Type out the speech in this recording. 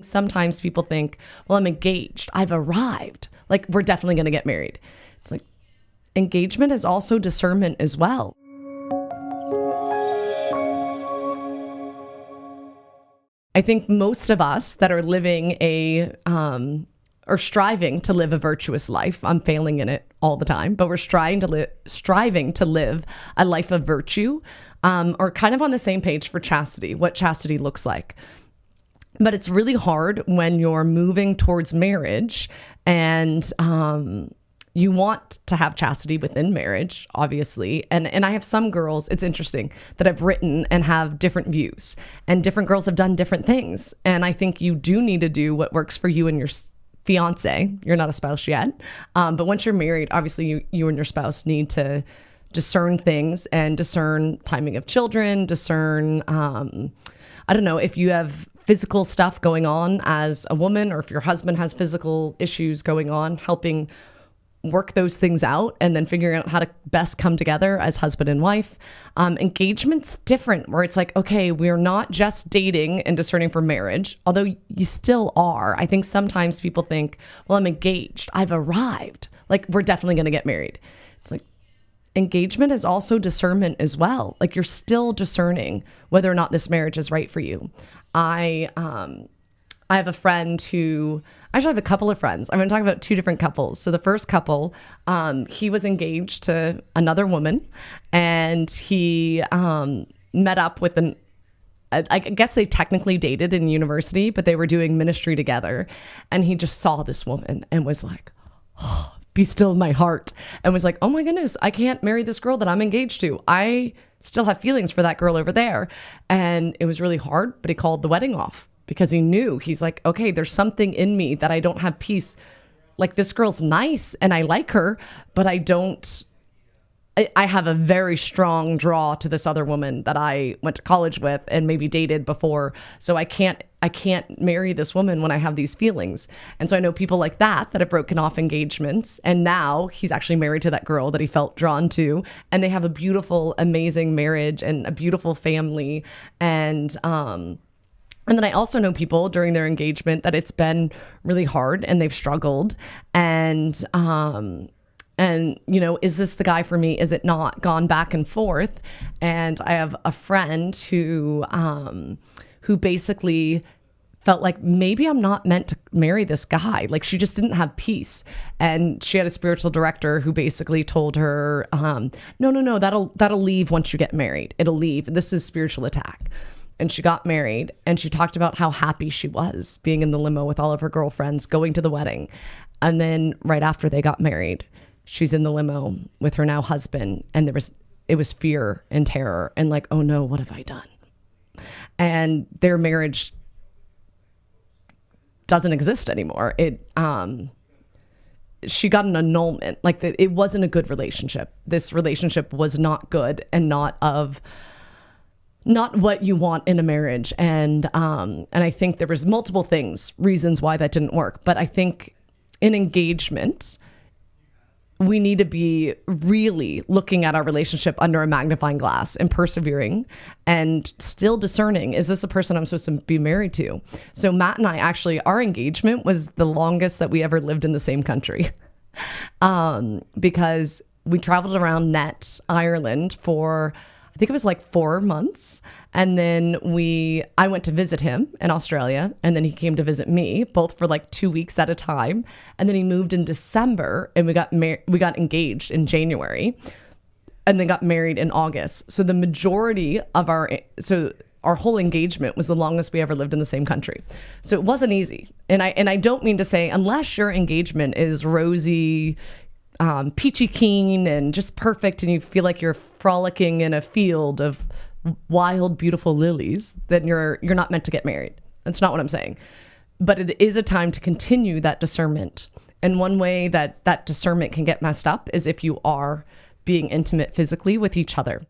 Sometimes people think, well, I'm engaged, I've arrived, like we're definitely going to get married. It's like engagement is also discernment as well. I think most of us that are living or striving to live a virtuous life, I'm failing in it all the time, but we're striving to live a life of virtue, are kind of on the same page for chastity, what chastity looks like. But it's really hard when you're moving towards marriage and you want to have chastity within marriage, obviously. And I have some girls, it's interesting, that I've written and have different views. And different girls have done different things. And I think you do need to do what works for you and your fiance. You're not a spouse yet. But once you're married, obviously you and your spouse need to discern things and discern timing of children, discern, I don't know, if you have physical stuff going on as a woman, or if your husband has physical issues going on, helping work those things out and then figuring out how to best come together as husband and wife. Engagement's different, where it's like, okay, we're not just dating and discerning for marriage, although you still are. I think sometimes people think, well, I'm engaged, I've arrived, like we're definitely going to get married. It's like engagement is also discernment as well. Like you're still discerning whether or not this marriage is right for you. I have a friend who, actually I have a couple of friends. I'm going to talk about two different couples. So the first couple, he was engaged to another woman, and he met up with I guess they technically dated in university, but they were doing ministry together. And he just saw this woman and was like, oh, be still in my heart. And was like, oh my goodness, I can't marry this girl that I'm engaged to. I still have feelings for that girl over there. And it was really hard, but he called the wedding off because he knew, he's like, okay, there's something in me that I don't have peace. Like this girl's nice and I like her, but I have a very strong draw to this other woman that I went to college with and maybe dated before. So I can't marry this woman when I have these feelings. And so I know people like that have broken off engagements. And now he's actually married to that girl that he felt drawn to. And they have a beautiful, amazing marriage and a beautiful family. And then I also know people during their engagement that it's been really hard and they've struggled. And, you know, is this the guy for me? Is it not? Gone back and forth. And I have a friend who basically felt like maybe I'm not meant to marry this guy. Like she just didn't have peace. And she had a spiritual director who basically told her, no, that'll leave once you get married. It'll leave. This is spiritual attack. And she got married and she talked about how happy she was being in the limo with all of her girlfriends, going to the wedding. And then right after they got married, she's in the limo with her now husband, and it was fear and terror and like, oh no, what have I done? And their marriage doesn't exist anymore. She got an annulment. Like it wasn't a good relationship. This relationship was not good and not what you want in a marriage. And I think there was multiple reasons why that didn't work. But I think in engagement, we need to be really looking at our relationship under a magnifying glass and persevering and still discerning, is this a person I'm supposed to be married to? So Matt and I actually, our engagement was the longest that we ever lived in the same country, because we traveled around Ireland for, I think it was like 4 months. And then I went to visit him in Australia, and then he came to visit me, both for like 2 weeks at a time. And then he moved in December, and we got engaged in January, and then got married in August. So the majority of our whole engagement was the longest we ever lived in the same country. So it wasn't easy. And I don't mean to say, unless your engagement is rosy, peachy keen and just perfect, and you feel like you're frolicking in a field of wild, beautiful lilies, then you're not meant to get married. That's not what I'm saying. But it is a time to continue that discernment. And one way that discernment can get messed up is if you are being intimate physically with each other.